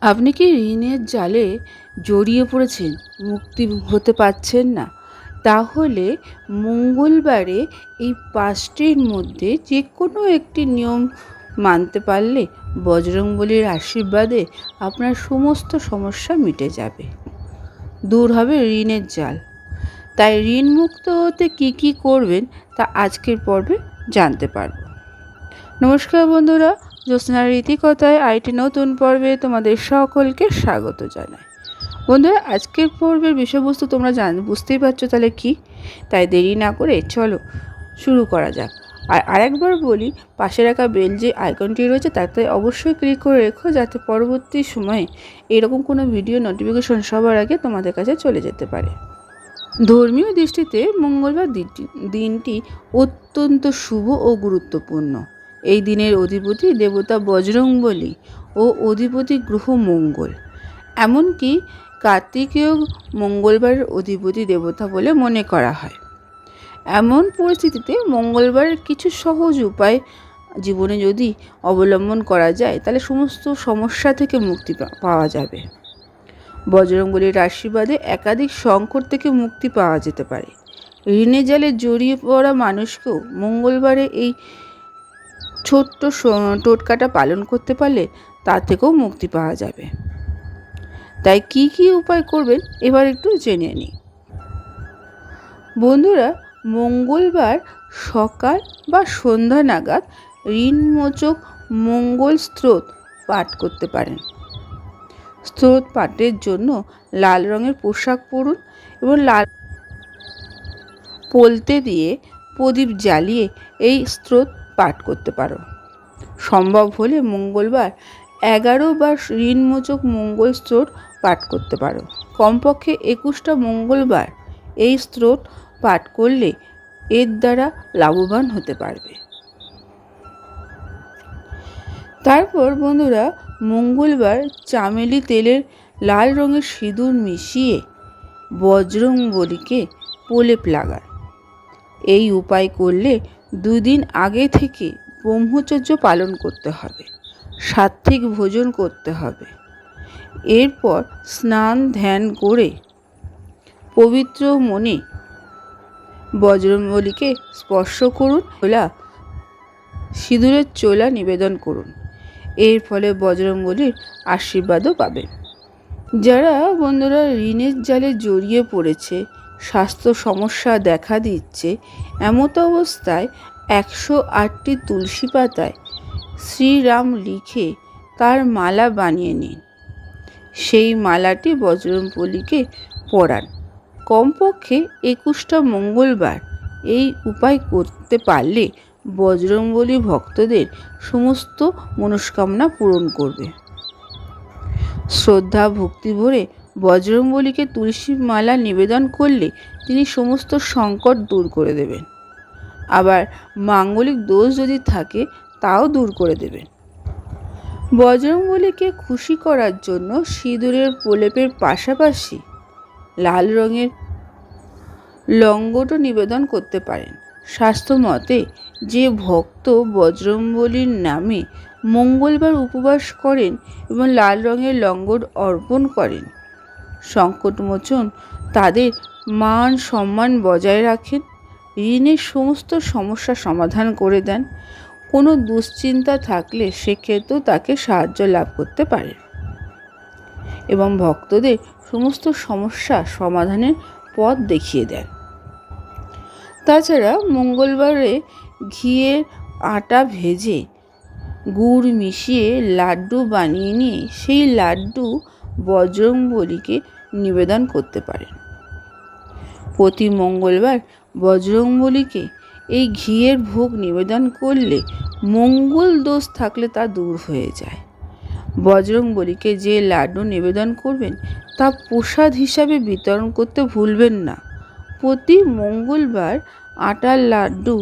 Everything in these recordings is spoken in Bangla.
আপনি কি ঋণের জালে জড়িয়ে পড়েছেন, মুক্তি হতে পারছেন না? তাহলে মঙ্গলবারে এই ৫টির মধ্যে যে কোনো একটি নিয়ম মানতে পারলে বজরংবলীর আশীর্বাদে আপনার সমস্ত সমস্যা মিটে যাবে, দূর হবে ঋণের জাল। তাই ঋণমুক্ত হতে কি কি করবেন তা আজকের পর্বে জানতে পারব। নমস্কার বন্ধুরা, জ্যোৎস্নার রীতিকথায় আরেকটি নতুন পর্বে তোমাদের সকলকে স্বাগত জানাই। বন্ধুরা, আজকের পর্বের বিষয়বস্তু তোমরা বুঝতেই পারছো তাহলে কি। তাই দেরি না করে চলো শুরু করা যাক। আর আরেকবার বলি, পাশে রাখা বেল যে আইকনটি রয়েছে তাতে অবশ্যই ক্লিক করে রেখো, যাতে পরবর্তী সময়ে এরকম কোনো ভিডিও নোটিফিকেশন সবার আগে তোমাদের কাছে চলে যেতে পারে। ধর্মীয় দৃষ্টিতে মঙ্গলবার দিনটি অত্যন্ত শুভ ও গুরুত্বপূর্ণ। এই দিনের অধিপতি দেবতা বজরংবলী ও অধিপতি গ্রহ মঙ্গল। এমনকি কার্তিকেয় মঙ্গলবারের অধিপতি দেবতা বলে মনে করা হয়। এমন পরিস্থিতিতে মঙ্গলবারের কিছু সহজ উপায় জীবনে যদি অবলম্বন করা যায় তাহলে সমস্ত সমস্যা থেকে মুক্তি পাওয়া যাবে। বজরংবলীর আশীর্বাদে একাধিক সংকট থেকে মুক্তি পাওয়া যেতে পারে। ঋণের জালে জড়িয়ে পড়া মানুষকেও মঙ্গলবারে এই ছোট্ট টোটকাটা পালন করতে পারলে তা থেকেও মুক্তি পাওয়া যাবে। তাই কি কি উপায় করবেন এবার একটু জেনে নিই। বন্ধুরা, মঙ্গলবার সকাল বা সন্ধ্যা নাগাদ ঋণমোচক মঙ্গল স্তোত্র পাঠ করতে পারেন। স্তোত্র পাঠের জন্য লাল রঙের পোশাক পরুন এবং লাল পলতে দিয়ে প্রদীপ জ্বালিয়ে এই স্তোত্র পাঠ করতে পারো। সম্ভব হলে মঙ্গলবার 11 বার ঋণমোচক মঙ্গল স্তোত্র পাঠ করতে পারো। কমপক্ষে 21টা মঙ্গলবার এই স্তোত্র পাঠ করলে এর দ্বারা লাভবান হতে পারবে। তারপর বন্ধুরা, মঙ্গলবার চামেলি তেলের লাল রঙের সিঁদুর মিশিয়ে বজরংবলীকে প্রলেপ লাগান। এই উপায় করলে 2 দিন আগে থেকে ব্রহ্মচর্য পালন করতে হবে, সাত্ত্বিক ভোজন করতে হবে। এরপর স্নান ধ্যান করে পবিত্র মনে বজরংবলীকে স্পর্শ করুন, সিঁদুরের চোলা নিবেদন করুন। এর ফলে বজরংবলীর আশীর্বাদও পাবেন। যারা বন্ধুরা ঋণের জালে জড়িয়ে পড়েছে, স্বাস্থ্য সমস্যা দেখা দিচ্ছে, এমত অবস্থায় 108টি তুলসী পাতায় শ্রীরাম লিখে তার মালা বানিয়ে নিন। সেই মালাটি বজরংবলীকে পরান। কমপক্ষে 21টা মঙ্গলবার এই উপায় করতে পারলে বজরংবলী ভক্তদের সমস্ত মনস্কামনা পূরণ করবে। শ্রদ্ধা ভক্তি ভরে বজরংবলীকে তুলসী মালা নিবেদন করলে তিনি সমস্ত সংকট দূর করে দেবেন। আবার মাঙ্গলিক দোষ যদি থাকে তাও দূর করে দেবেন। বজরংবলীকে খুশি করার জন্য সিঁদুরের প্রলেপের পাশাপাশি লাল রঙের লঙ্গটও নিবেদন করতে পারেন। শাস্ত্র মতে যে ভক্ত বজরংবলীর নামে মঙ্গলবার উপবাস করেন এবং লাল রঙের লঙ্গট অর্পণ করেন, সংকটমোচন তাদের মান সম্মান বজায় রাখেন, ঋণের সমস্ত সমস্যা সমাধান করে দেন। কোনো দুশ্চিন্তা থাকলে সেক্ষেত্রেও তাকে সাহায্য লাভ করতে পারে এবং ভক্তদের সমস্ত সমস্যা সমাধানের পথ দেখিয়ে দেন। তাছাড়া মঙ্গলবারে ঘিয়ের আটা ভেজে গুড় মিশিয়ে লাড্ডু বানিয়ে নিয়ে সেই লাড্ডু বজরংবলীকে নিবেদন করতে পারেন। প্রতি মঙ্গলবার বজরংবলীকে এই ঘিয়ের ভোগ নিবেদন করলে মঙ্গল দোষ থাকলে তা দূর হয়ে যায়। বজরংবলীকে যে লাড্ডু নিবেদন করবেন তা প্রসাদ হিসাবে বিতরণ করতে ভুলবেন না। প্রতি মঙ্গলবার আটার লাড্ডু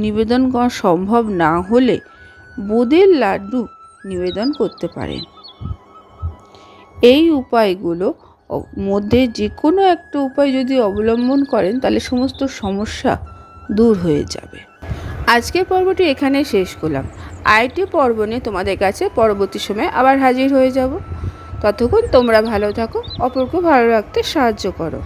নিবেদন করা সম্ভব না হলে বোঁদের লাড্ডু নিবেদন করতে পারেন। এই উপায়গুলো মধ্যে যে কোনো একটা উপায় যদি অবলম্বন করেন তাহলে সমস্ত সমস্যা দূর হয়ে যাবে। আজকের পর্বটি এখানে শেষ করলাম। আরেকটি পর্ব নিয়ে তোমাদের কাছে পরবর্তী সময়ে আবার হাজির হয়ে যাব। ততক্ষণ তোমরা ভালো থাকো, অপরকে ভালো রাখতে সাহায্য করো।